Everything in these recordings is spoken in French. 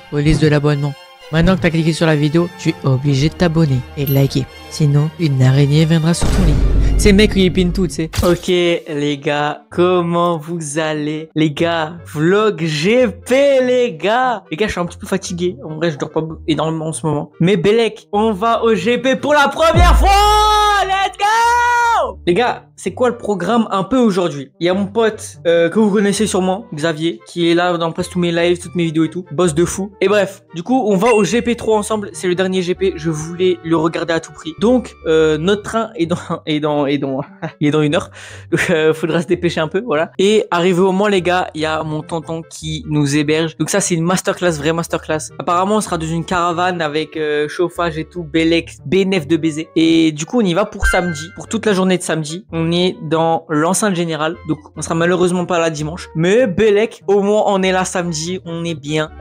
Police de l'abonnement. Maintenant que t'as cliqué sur la vidéo, tu es obligé de t'abonner et de liker. Sinon, une araignée viendra sur ton lit. C'est le mec qui épine tout, tu sais. Ok, les gars, comment vous allez? Les gars, vlog GP, les gars. Les gars, je suis un petit peu fatigué. En vrai, je dors pas énormément en ce moment. Mais Belek, on va au GP pour la première fois. Let's go! Les gars, c'est quoi le programme un peu aujourd'hui? Il y a mon pote que vous connaissez sûrement, Xavier, qui est là dans presque tous mes lives, toutes mes vidéos et tout. Boss de fou. Et bref, du coup, on va au GP3 ensemble. C'est le dernier GP. Je voulais le regarder à tout prix. Donc, notre train est il est dans 1 heure. Donc, faudra se dépêcher un peu, voilà. Et arrivé au moment, les gars, il y a mon tonton qui nous héberge. Donc ça, c'est une masterclass, vraie masterclass. Apparemment, on sera dans une caravane avec chauffage et tout, Belek, bénéf de baiser. Et du coup, on y va pour samedi, pour toute la journée de samedi. On est dans l'enceinte générale, donc on sera malheureusement pas là dimanche. Mais Belek, au moins, on est là samedi, on est bien.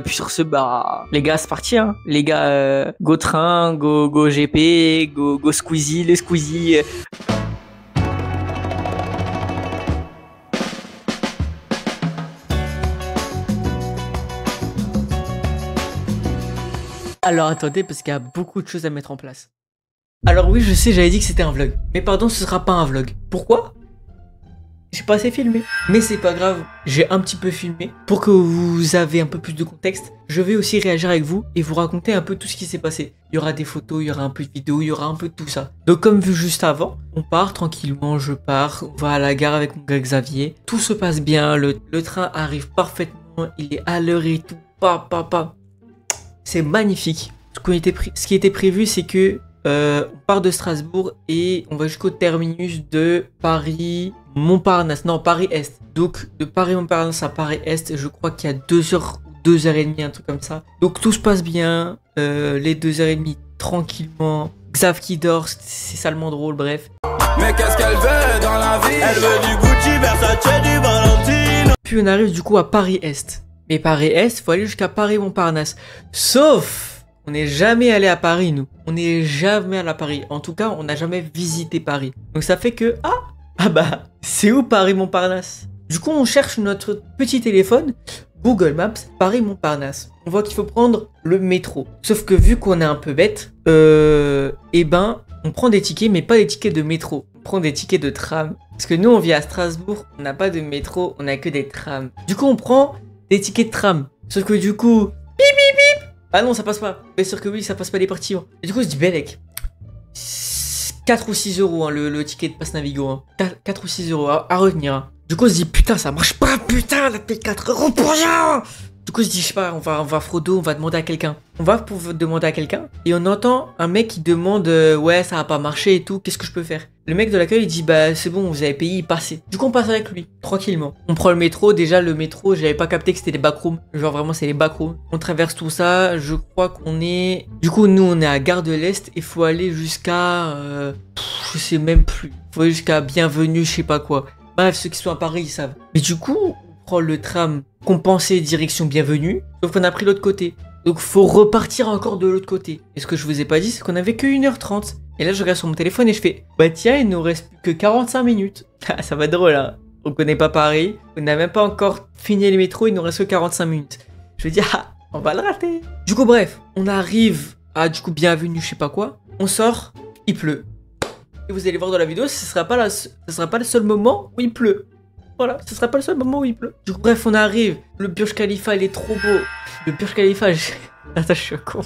Puis sur ce, bah, les gars, c'est parti, hein. Les gars, go train, go GP, go Squeezie, les Squeezie. Alors attendez, parce qu'il y a beaucoup de choses à mettre en place. Alors oui, je sais, j'avais dit que c'était un vlog. Mais pardon, ce sera pas un vlog. Pourquoi? J'ai pas assez filmé. Mais c'est pas grave, j'ai un petit peu filmé. Pour que vous avez un peu plus de contexte, je vais aussi réagir avec vous et vous raconter un peu tout ce qui s'est passé. Il y aura des photos, il y aura un peu de vidéos, il y aura un peu de tout ça. Donc comme vu juste avant, on part tranquillement, je pars, on va à la gare avec mon gars Xavier. Tout se passe bien, le train arrive parfaitement, il est à l'heure et tout. C'est magnifique. Ce qui était prévu, c'est que on part de Strasbourg et on va jusqu'au terminus de Paris-Montparnasse. Non, Paris-Est. Donc, de Paris-Montparnasse à Paris-Est, je crois qu'il y a 2 heures ou 2h30, un truc comme ça. Donc, tout se passe bien. Les 2h30, tranquillement. Xav qui dort, c'est salement drôle, bref. Mais qu'est-ce qu'elle veut dans la vie? Elle veut du Gucci, Versace, du Valentino. Puis, on arrive du coup à Paris-Est. Mais Paris-Est, faut aller jusqu'à Paris-Montparnasse. Sauf... on n'est jamais allé à Paris, nous. On n'est jamais allé à Paris. En tout cas, on n'a jamais visité Paris. Donc ça fait que... Ah bah, c'est où Paris-Montparnasse? Du coup, on cherche notre petit téléphone, Google Maps, Paris-Montparnasse. On voit qu'il faut prendre le métro. Sauf que vu qu'on est un peu bête, eh ben, on prend des tickets, mais pas des tickets de métro. On prend des tickets de tram. Parce que nous, on vit à Strasbourg, on n'a pas de métro, on n'a que des trams. Du coup, on prend des tickets de tram. Sauf que du coup... Ah non, ça passe pas. Bien sûr que oui, ça passe pas les parties. Hein. Et du coup, on se dit, Belek, 4 ou 6 euros, hein, le ticket de passe Navigo. Hein. 4 ou 6 euros à retenir. Hein. Du coup, on se dit, putain, ça marche pas, putain, la paye 4 euros pour rien. Du coup, on se dit, je sais pas, on va frauder, on va demander à quelqu'un. On va pour demander à quelqu'un. Et on entend un mec qui demande, ouais, ça va pas marcher et tout, qu'est-ce que je peux faire? Le mec de l'accueil, il dit, bah, c'est bon, vous avez payé, passez. Du coup, on passe avec lui, tranquillement. On prend le métro. Déjà, le métro, j'avais pas capté que c'était les backrooms. Genre, vraiment, c'est les backrooms. On traverse tout ça. Je crois qu'on est... Du coup, nous, on est à Gare de l'Est. Il faut aller jusqu'à... je sais même plus. Faut aller jusqu'à Bienvenue, je sais pas quoi. Bref, ceux qui sont à Paris, ils savent. Mais du coup, on prend le tram compensé direction Bienvenue. Sauf qu'on a pris l'autre côté. Donc, faut repartir encore de l'autre côté. Et ce que je vous ai pas dit, c'est qu'on avait que 1h30. Et là, je regarde sur mon téléphone et je fais, bah tiens, il nous reste plus que 45 minutes. Ça va être drôle, hein. On connaît pas Paris. On n'a même pas encore fini les métros, il nous reste que 45 minutes. Je me dis, ah, on va le rater. Du coup, bref, on arrive à, du coup, Bienvenue, je sais pas quoi. On sort, il pleut. Et vous allez voir dans la vidéo, ce sera pas le seul moment où il pleut. Voilà, ce sera pas le seul moment où il pleut. Du coup, bref, on arrive. Le Burj Khalifa, il est trop beau. Le Burj Khalifa, attends, je suis un con.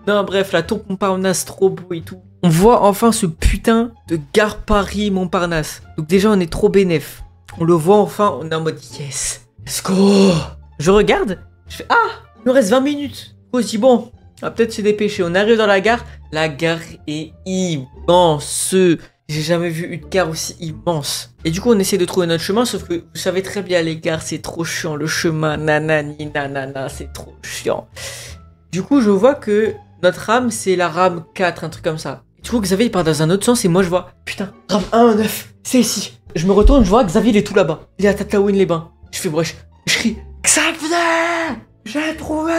Non, bref, la tour Montparnasse, trop beau et tout. On voit enfin ce putain de gare Paris-Montparnasse. Donc déjà, on est trop bénef. On le voit enfin, on est en mode yes. Let's go. Je regarde, je fais, ah, il nous reste 20 minutes. On se dit, bon, on va peut-être se dépêcher. On arrive dans la gare. La gare est immense. J'ai jamais vu une gare aussi immense. Et du coup, on essaie de trouver notre chemin, sauf que vous savez très bien, les gares, c'est trop chiant. Le chemin, nanani, nanana, c'est trop chiant. Du coup, je vois que notre rame, c'est la rame 4, un truc comme ça. Et du coup, Xavier, il part dans un autre sens et moi, je vois, putain, rame 1, 9, c'est ici. Je me retourne, je vois Xavier, il est tout là-bas. Il est à Tataouine-les-Bains. Je fais brèche. Je crie, Xavier, j'ai trouvé.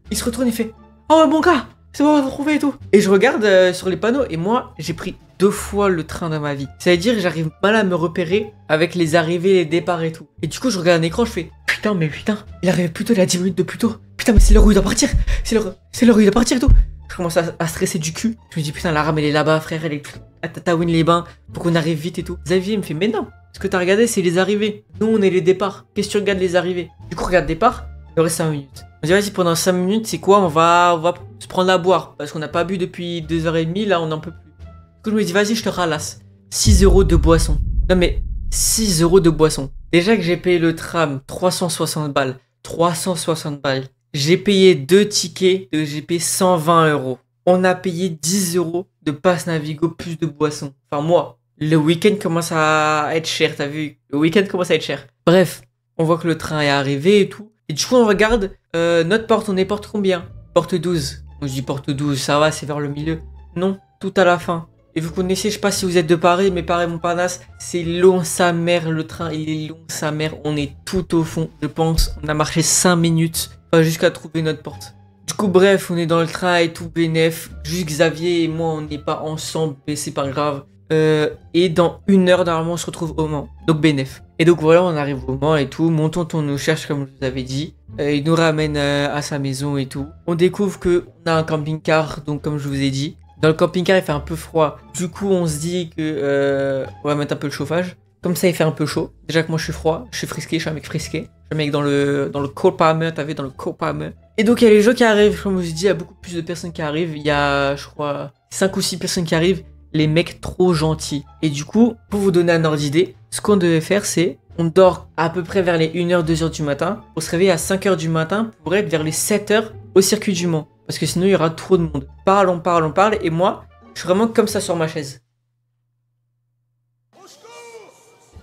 Il se retourne, il fait, oh, mon gars, c'est bon, on a trouvé et tout. Et je regarde sur les panneaux et moi, j'ai pris 2 fois le train dans ma vie. Ça veut dire que j'arrive mal à me repérer avec les arrivées, les départs et tout. Et du coup, je regarde un écran, je fais, putain, mais putain, il arrive plus tôt, il a 10 minutes de plus tôt. Putain, mais c'est l'heure où il doit partir. C'est l'heure où il doit partir et tout. Je commence à stresser du cul. Je me dis, putain, la rame, elle est là-bas, frère, elle est à Tataouine les Bains, pour qu'on arrive vite et tout. Xavier me fait, mais non, ce que t'as regardé, c'est les arrivées. Nous, on est les départs. Qu'est-ce que tu regardes les arrivées? Du coup, regarde départ, il reste 5 minutes. On dit, vas-y, pendant 5 minutes, c'est quoi? On va se prendre à boire. Parce qu'on n'a pas bu depuis 2h30, là, on n'en peut plus. Du coup, je me dis, vas-y, je te ralasse. 6 € de boisson. Non, mais 6 € de boisson. Déjà que j'ai payé le tram, 360 balles. 360 balles. J'ai payé 2 tickets de GP 120 €. On a payé 10 € de passe Navigo plus de boissons. Enfin, moi, le week-end commence à être cher, t'as vu? Le week-end commence à être cher. Bref, on voit que le train est arrivé et tout. Et du coup, on regarde notre porte. On est porte combien? Porte 12. Moi, je dis porte 12, ça va, c'est vers le milieu. Non, tout à la fin. Et vous connaissez, je sais pas si vous êtes de Paris, mais Paris-Montparnasse, c'est long sa mère, le train, il est long sa mère. On est tout au fond, je pense. On a marché 5 minutes jusqu'à trouver notre porte. Du coup, bref, on est dans le train et tout, bénef. Juste Xavier et moi, on n'est pas ensemble, mais c'est pas grave. Et dans 1 heure, normalement, on se retrouve au Mans. Donc, bénef. Et donc, voilà, on arrive au Mans et tout. Mon tonton nous cherche, comme je vous avais dit. Il nous ramène à sa maison et tout. On découvre qu'on a un camping-car, donc, comme je vous ai dit. Dans le camping-car, il fait un peu froid. Du coup, on se dit que on va mettre un peu le chauffage. Comme ça, il fait un peu chaud. Déjà que moi, je suis froid. Je suis frisqué. Je suis un mec frisqué. Je suis un mec dans le Copameur. T'as vu, dans le Copameur. Et donc, il y a les gens qui arrivent. Comme je vous ai dit, il y a beaucoup plus de personnes qui arrivent. Il y a, je crois, 5 ou 6 personnes qui arrivent. Les mecs trop gentils. Et du coup, pour vous donner un ordre d'idée, ce qu'on devait faire, c'est on dort à peu près vers les 1h, 2h du matin. On se réveille à 5h du matin pour être vers les 7h au circuit du Mans. Parce que sinon, il y aura trop de monde. On parle. Et moi, je suis vraiment comme ça sur ma chaise.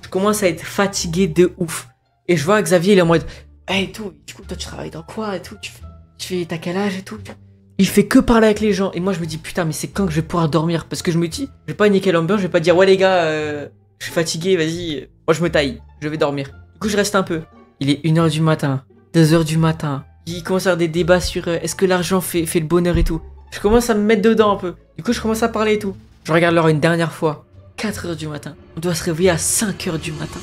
Je commence à être fatigué de ouf. Et je vois Xavier, il est en mode, hey, tout, du coup, toi, tu travailles dans quoi et tout? T'as quel âge et tout? Il fait que parler avec les gens. Et moi, je me dis, putain, mais c'est quand que je vais pouvoir dormir? Parce que je me dis, je vais pas niquer l'ambiance, je vais pas dire, ouais, les gars, je suis fatigué, vas-y. Moi, je me taille, je vais dormir. Du coup, je reste un peu. Il est 1h du matin, 2h du matin. Il commence à avoir des débats sur est-ce que l'argent fait le bonheur et tout. Je commence à me mettre dedans un peu. Du coup, je commence à parler et tout. Je regarde l'heure une dernière fois. 4h du matin. On doit se réveiller à 5h du matin.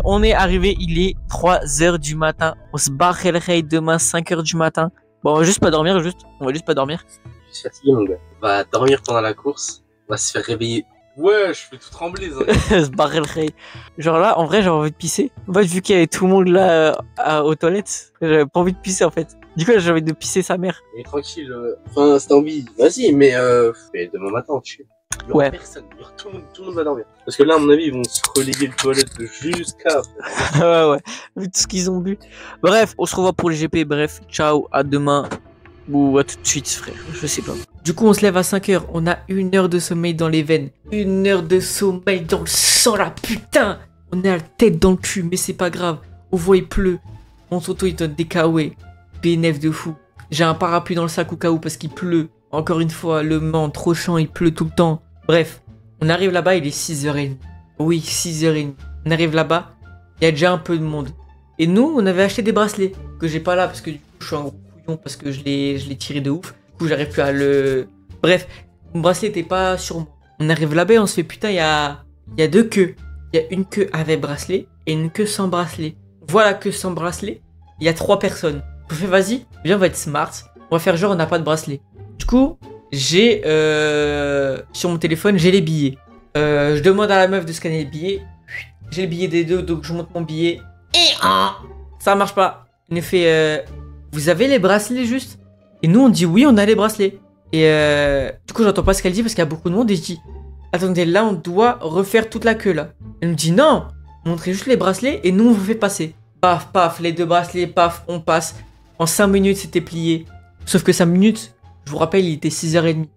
On est arrivé, il est 3h du matin. On se barre le réveil demain 5h du matin. Bon, on va juste pas dormir, On va juste pas dormir. Je suis fatigué, mon gars. On va dormir pendant la course. On va se faire réveiller. Ouais, je fais tout trembler, ça. Se barrer le réveil. Genre là, en vrai, j'avais envie de pisser. En fait, vu qu'il y avait tout le monde là aux toilettes, j'avais pas envie de pisser en fait. Du coup, j'avais envie de pisser sa mère. Mais tranquille. Enfin, si t'as envie, vas-y, mais demain matin, tu. Il y aura personne. Tout le monde va dormir. Parce que là, à mon avis, ils vont se reléguer le toilette jusqu'à. Ouais. Vu tout ce qu'ils ont bu. Bref, on se revoit pour le GP. Bref, ciao, à demain. Ou à tout de suite, frère. Je sais pas. Du coup, on se lève à 5h. On a 1 heure de sommeil dans les veines. 1 heure de sommeil dans le sang, la putain. On est à la tête dans le cul, mais c'est pas grave. On voit, il pleut. Mon tonton, il donne des kawaii. BNF de fou. J'ai un parapluie dans le sac au cas où parce qu'il pleut. Encore une fois, le Mans, trop chiant, il pleut tout le temps. Bref, on arrive là-bas, il est 6h30. Oui, 6h30. On arrive là-bas, il y a déjà un peu de monde. Et nous, on avait acheté des bracelets que j'ai pas là parce que du coup, je suis un gros couillon parce que je l'ai tiré de ouf. Du coup, j'arrive plus à le... Bref, mon bracelet était pas sur moi. On arrive là-bas et on se fait putain, il y a 2 queues. Il y a une queue avec bracelet et une queue sans bracelet. Voilà que sans bracelet, il y a 3 personnes. Je fais vas-y, viens, on va être smart. On va faire genre on n'a pas de bracelet. Du coup, j'ai sur mon téléphone, j'ai les billets. Je demande à la meuf de scanner les billets. J'ai le billet des deux, donc je monte mon billet. Et ça marche pas. Il nous fait vous avez les bracelets juste? Et nous on dit oui, on a les bracelets. Et du coup j'entends pas ce qu'elle dit parce qu'il y a beaucoup de monde et je dis attendez, là on doit refaire toute la queue là. Elle me dit non, montrez juste les bracelets et nous on vous fait passer. Paf, paf, les 2 bracelets, paf, on passe. En 5 minutes c'était plié. Sauf que 5 minutes, je vous rappelle, il était 6h30.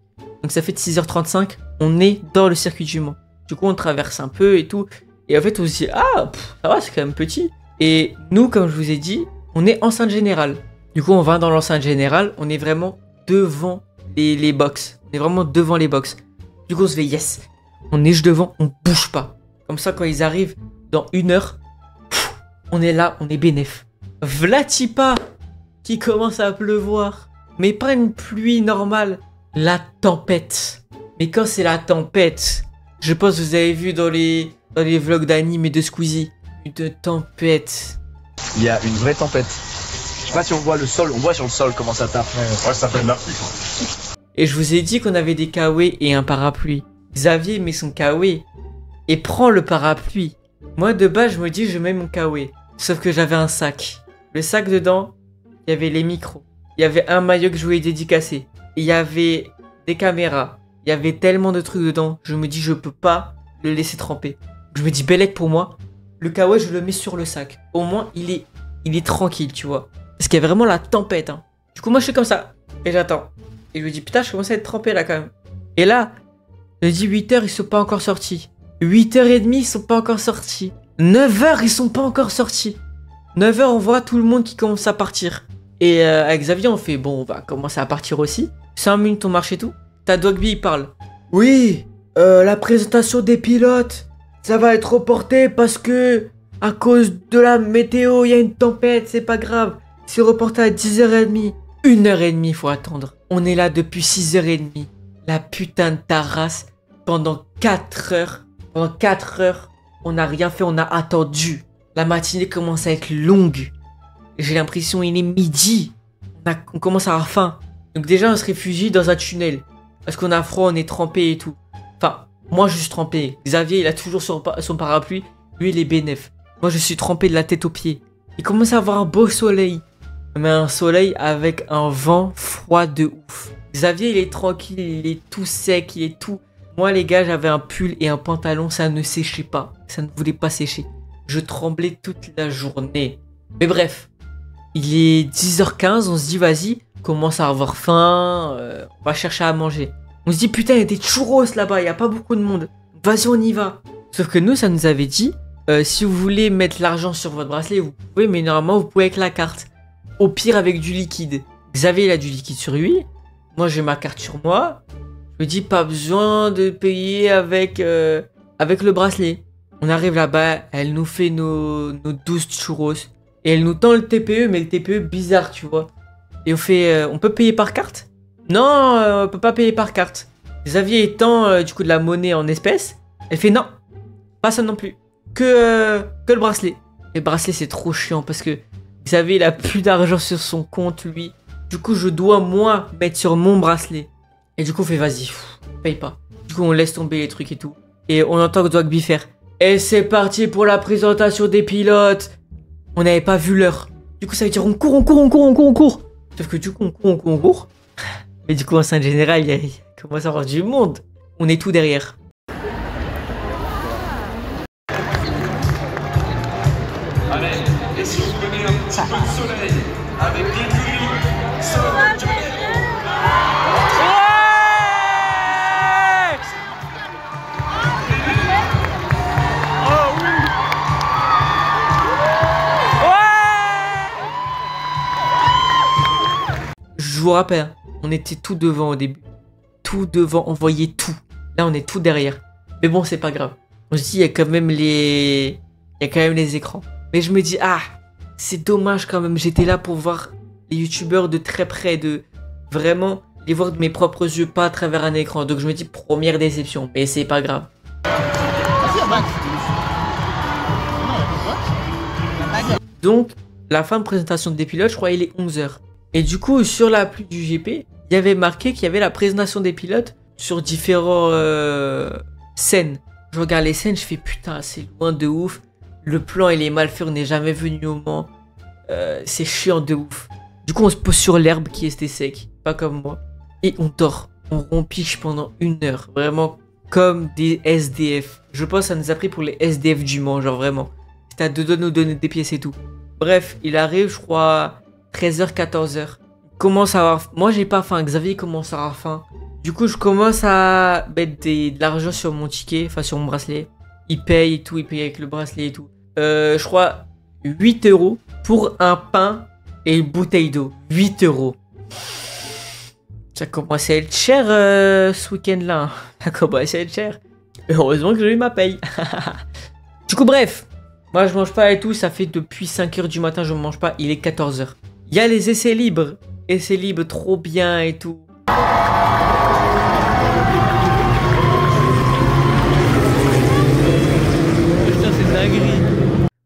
Donc ça fait de 6h35, on est dans le circuit du Mans. Du coup on traverse un peu et tout. Et en fait on se dit ah, ça va, c'est quand même petit. Et nous, comme je vous ai dit, on est enceinte générale. Du coup on va dans l'enceinte générale, on est vraiment devant les box. On est vraiment devant les box. Du coup on se fait yes. On est juste devant, on bouge pas. Comme ça quand ils arrivent dans 1 heure, on est là, on est bénef. Vlatipa qui commence à pleuvoir. Mais pas une pluie normale. La tempête. Mais quand c'est la tempête, je pense que vous avez vu dans les vlogs d'anime et de Squeezie, une tempête. il y a une vraie tempête. Je sais pas si on voit le sol, on voit sur le sol comment ça tape. Ouais, ça fait de la pluie. Et je vous ai dit qu'on avait des kawaii et un parapluie. Xavier met son kawaii et prend le parapluie. Moi de base je me dis je mets mon kawaii. Sauf que j'avais un sac. Le sac dedans, il y avait les micros. Il y avait un maillot que je voulais dédicacer. Il y avait des caméras. Il y avait tellement de trucs dedans. Je me dis je peux pas le laisser tremper. Je me dis bellec pour moi. Le kawaii je le mets sur le sac. Au moins il est tranquille tu vois. Parce qu'il y a vraiment la tempête hein. Du coup moi je suis comme ça. Et j'attends. Et je me dis putain je commence à être trempé là quand même. Et là, je dis 8h ils sont pas encore sortis. 8h30 ils sont pas encore sortis. 9h ils sont pas encore sortis. 9h on voit tout le monde qui commence à partir. Et avec Xavier on fait bon on va commencer à partir aussi. 5 minutes on marche et tout. T'as Dogby il parle. Oui, la présentation des pilotes, ça va être reporté parce que à cause de la météo il y a une tempête, c'est pas grave. C'est reporté à 10h30. 1h30 faut attendre. On est là depuis 6h30. La putain de ta race. Pendant 4 heures. Pendant 4 heures. On n'a rien fait, on a attendu. La matinée commence à être longue. J'ai l'impression il est midi. On commence à avoir faim. Donc déjà on se réfugie dans un tunnel. Parce qu'on a froid, on est trempé et tout. Enfin, moi je suis trempé. Xavier il a toujours son parapluie. Lui il est bénef. Moi je suis trempé de la tête aux pieds. Il commence à avoir un beau soleil. Mais un soleil avec un vent froid de ouf. Xavier il est tranquille, il est tout sec, il est tout... Moi les gars j'avais un pull et un pantalon, ça ne séchait pas. Ça ne voulait pas sécher. Je tremblais toute la journée. Mais bref, il est 10h15, on se dit vas-y, commence à avoir faim, on va chercher à manger. On se dit putain il y a des churros là-bas, il n'y a pas beaucoup de monde. Vas-y on y va. Sauf que nous ça nous avait dit, si vous voulez mettre l'argent sur votre bracelet, vous pouvez, mais normalement vous pouvez avec la carte. Au pire avec du liquide. Xavier il a du liquide sur lui. Moi j'ai ma carte sur moi. Je me dis pas besoin de payer avec le bracelet. On arrive là-bas, elle nous fait nos 12 churros. Et elle nous tend le TPE, mais le TPE bizarre tu vois. Et on fait, on peut payer par carte? Non, on peut pas payer par carte. Xavier étant du coup de la monnaie en espèces. Elle fait non, pas ça non plus. Que le bracelet. Le bracelet c'est trop chiant parce que Xavier il a plus d'argent sur son compte lui. Du coup je dois moi mettre sur mon bracelet. Et du coup on fait vas-y, paye pas. Du coup on laisse tomber les trucs et tout. Et on entend que Dogby faire. Et c'est parti pour la présentation des pilotes. On n'avait pas vu l'heure. Du coup ça veut dire on court. Sauf que du coup on court. Mais du coup en Saint Général il commence à avoir du monde. On est tout derrière. Allez, et si vous prenez un petit peu de soleil avec l'écurie, soleil. Je vous rappelle, on était tout devant au début. Tout devant, on voyait tout. Là on est tout derrière. Mais bon c'est pas grave. On se dit il y a quand même les écrans. Mais je me dis, ah, c'est dommage quand même. J'étais là pour voir les youtubeurs de très près, de vraiment les voir de mes propres yeux, pas à travers un écran. Donc je me dis, première déception, mais c'est pas grave. Donc, la fin de présentation des pilotes, je crois il est 11h. Et du coup, sur l'appli du GP, il y avait marqué qu'il y avait la présentation des pilotes sur différentes scènes. Je regarde les scènes, je fais putain, c'est loin de ouf. Le plan il est mal fait, on n'est jamais venu au Mans. C'est chiant de ouf. Du coup on se pose sur l'herbe qui était sec, pas comme moi. Et on dort, on rompiche pendant 1 heure. Vraiment comme des SDF. Je pense que ça nous a pris pour les SDF du Mans, genre vraiment. C'était à 2 doigts de nous donner des pièces et tout. Bref, il arrive je crois 13h, 14h. Il commence à avoir... Moi j'ai pas faim, Xavier commence à avoir faim. Du coup je commence à mettre de l'argent sur mon ticket, enfin sur mon bracelet. Il paye et tout, il paye avec le bracelet et tout. Je crois 8 € pour un pain et une bouteille d'eau. 8 €. Ça commence à être cher ce week-end-là. Ça commence à être cher. Heureusement que j'ai eu ma paye. Du coup, bref. Moi, je mange pas et tout. Ça fait depuis 5 h du matin, je ne mange pas. Il est 14 h. Il y a les essais libres. Essais libres, trop bien et tout.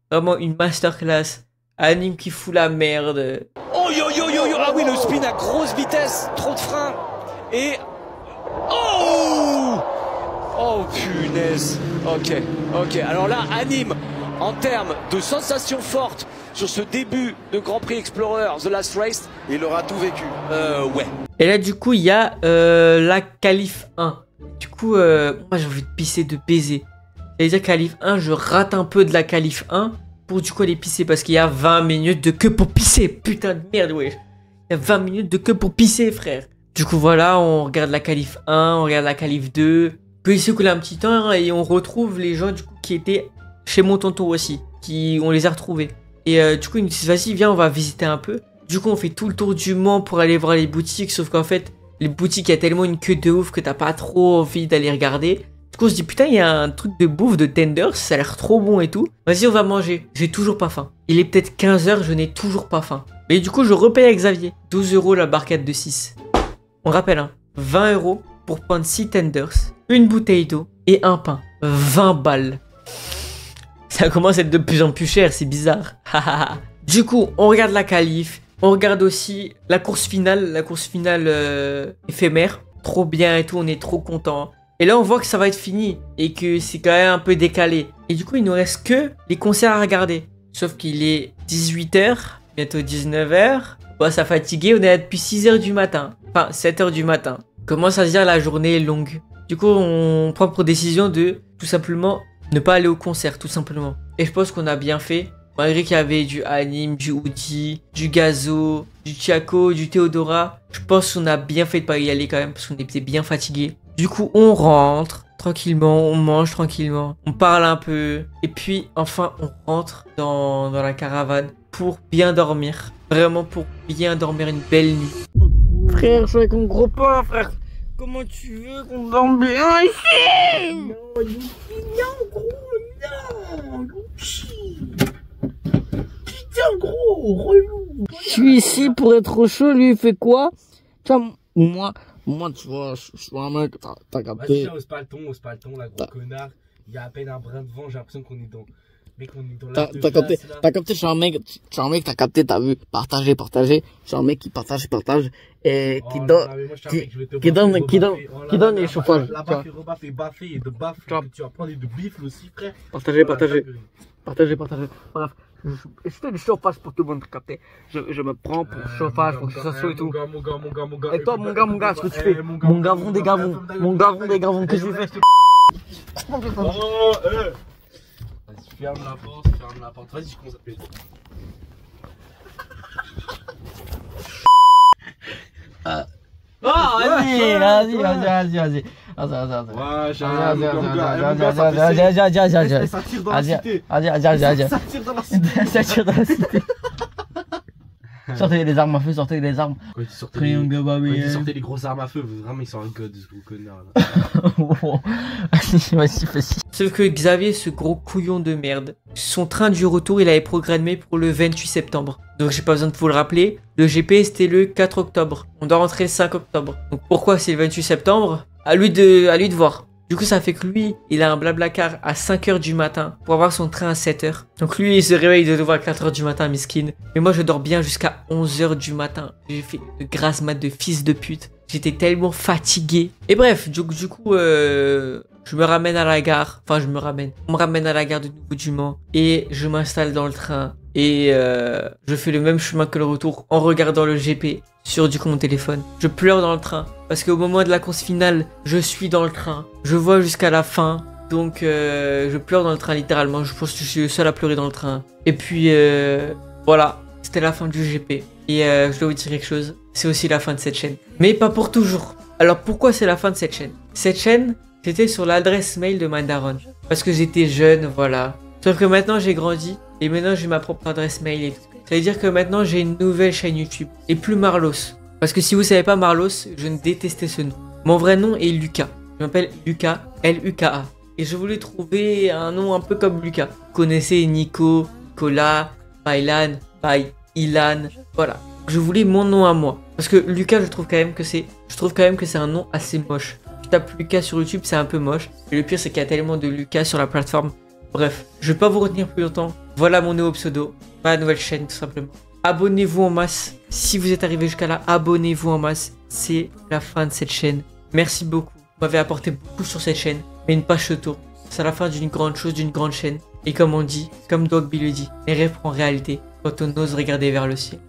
Vraiment une masterclass. Anime qui fout la merde. Oh yo yo yo yo. Ah oui, le spin à grosse vitesse, trop de frein. Et... Oh! Oh punaise. Ok. Alors là, Anime, en termes de sensations fortes sur ce début de Grand Prix Explorer The Last Race, il aura tout vécu. Ouais. Et là, du coup, il y a la qualif 1. Du coup, moi, j'ai envie de pisser de baiser. C'est-à-dire qualif 1, je rate un peu de la qualif 1 pour du coup aller pisser parce qu'il y a 20 minutes de queue pour pisser. Putain de merde, ouais. Il y a 20 minutes de queue pour pisser, frère. Du coup, voilà, on regarde la qualif 1, on regarde la qualif 2. Puis il s'écoule un petit temps et on retrouve les gens du coup qui étaient chez mon tonton aussi. On les a retrouvés. Et du coup, ils nous disent, vas-y, viens, on va visiter un peu. Du coup, on fait tout le tour du Mans pour aller voir les boutiques. Sauf qu'en fait, les boutiques, il y a tellement une queue de ouf que t'as pas trop envie d'aller regarder. Du coup, on se dit, putain, il y a un truc de bouffe de tenders, ça a l'air trop bon et tout. Vas-y, on va manger. J'ai toujours pas faim. Il est peut-être 15 h, je n'ai toujours pas faim. Mais du coup, je repaye à Xavier. 12 € la barquette de 6. On rappelle, hein, 20 € pour prendre 6 tenders, une bouteille d'eau et un pain. 20 balles. Ça commence à être de plus en plus cher, c'est bizarre. Du coup, on regarde la qualif. On regarde aussi la course finale éphémère. Trop bien et tout, on est trop content. Et là, on voit que ça va être fini et que c'est quand même un peu décalé. Et du coup, il nous reste que les concerts à regarder. Sauf qu'il est 18 h, bientôt 19 h. Bon, ça fatigué, on est là depuis 6 h du matin. Enfin, 7 h du matin. Commence à se dire la journée est longue. Du coup, on prend pour décision de tout simplement ne pas aller au concert, tout simplement. Et je pense qu'on a bien fait. Malgré qu'il y avait du Anime, du Woody, du Gazo, du Tiako, du Théodora. Je pense qu'on a bien fait de pas y aller quand même parce qu'on était bien fatigué. Du coup, on rentre tranquillement, on mange tranquillement, on parle un peu. Et puis, enfin, on rentre dans la caravane pour bien dormir. Vraiment pour bien dormir une belle nuit. Frère, je suis avec mon gros pain, frère. Comment tu veux qu'on dorme bien ici? Non, gros, non, putain, gros, relou. Je suis ici pour être au chaud, lui, il fait quoi? Tu vois, moi, tu vois, je suis un mec, t'as capté. Vas-y, ose pas le ton, la gros connard. Il y a à peine un brin de vent, j'ai l'impression qu'on est dans... Mec, on est dans la... T'as capté, je suis un mec, t'as capté, t'as vu, partager. Je suis un mec qui partage, et qui donne les chauffages. La baffe et rebaffe et baffe et de baffe, tu vas prendre de bifle aussi, frère. Partager. Bref, je fais du chauffage pour tout le monde, capté. Je me prends pour chauffage, pour que ça soit et tout. Mon gars. Et toi, mon gars, ce que tu fais? Mon gavron des gavons, qu'est-ce que tu fais? Oh, vas-y, ferme la porte. Vas-y, je commence à te payer. Vas-y. Ouais, Ça tire dans la cité. Sortez les armes à feu, Quand ils sortaient les grosses armes à feu, vraiment ils sont un code, ce gros connard là. Vas-y. Sauf que Xavier, ce gros couillon de merde, son train du retour, il avait programmé pour le 28 septembre. Donc j'ai pas besoin de vous le rappeler. Le GP c'était le 4 octobre. On doit rentrer le 5 octobre. Donc pourquoi c'est le 28 septembre? À lui de voir. Du coup, ça fait que lui, il a un blablacar à 5 h du matin pour avoir son train à 7 h. Donc lui, il se réveille de devoir à 4 h du matin, miskin. Mais moi, je dors bien jusqu'à 11 h du matin. J'ai fait de grasse mat de fils de pute. J'étais tellement fatigué. Et bref, du coup, je me ramène à la gare. Enfin, on me ramène à la gare de Nouveau du Mans. Et je m'installe dans le train. Et je fais le même chemin que le retour en regardant le GP sur du coup mon téléphone. Je pleure dans le train parce qu'au moment de la course finale, je suis dans le train. Je vois jusqu'à la fin. Donc je pleure dans le train littéralement. Je pense que je suis le seul à pleurer dans le train. Et puis voilà, c'était la fin du GP. Et je dois vous dire quelque chose, c'est aussi la fin de cette chaîne. Mais pas pour toujours. Alors pourquoi c'est la fin de cette chaîne? Cette chaîne, c'était sur l'adresse mail de ma daronne. Parce que j'étais jeune, voilà. Sauf que maintenant j'ai grandi et maintenant j'ai ma propre adresse mail et tout. Ça veut dire que maintenant j'ai une nouvelle chaîne YouTube et plus Marlos. Parce que si vous savez pas Marlos, je ne détestais ce nom. Mon vrai nom est Lucas. Je m'appelle Lucas, L-U-K-A. Et je voulais trouver un nom un peu comme Lucas. Vous connaissez Nico, Nicolas, Bailan, Ilan, voilà. Je voulais mon nom à moi. Parce que Lucas, je trouve quand même que c'est un nom assez moche. Je tape Lucas sur YouTube, c'est un peu moche. Et le pire, c'est qu'il y a tellement de Lucas sur la plateforme Bref, je vais pas vous retenir plus longtemps. Voilà mon nouveau pseudo, ma nouvelle chaîne tout simplement. Abonnez-vous en masse. Si vous êtes arrivé jusqu'à là, abonnez-vous en masse. C'est la fin de cette chaîne. Merci beaucoup. Vous m'avez apporté beaucoup sur cette chaîne. Mais une page se tourne. C'est la fin d'une grande chose, d'une grande chaîne. Et comme on dit, comme Dogby le dit, les rêves en réalité quand on ose regarder vers le ciel.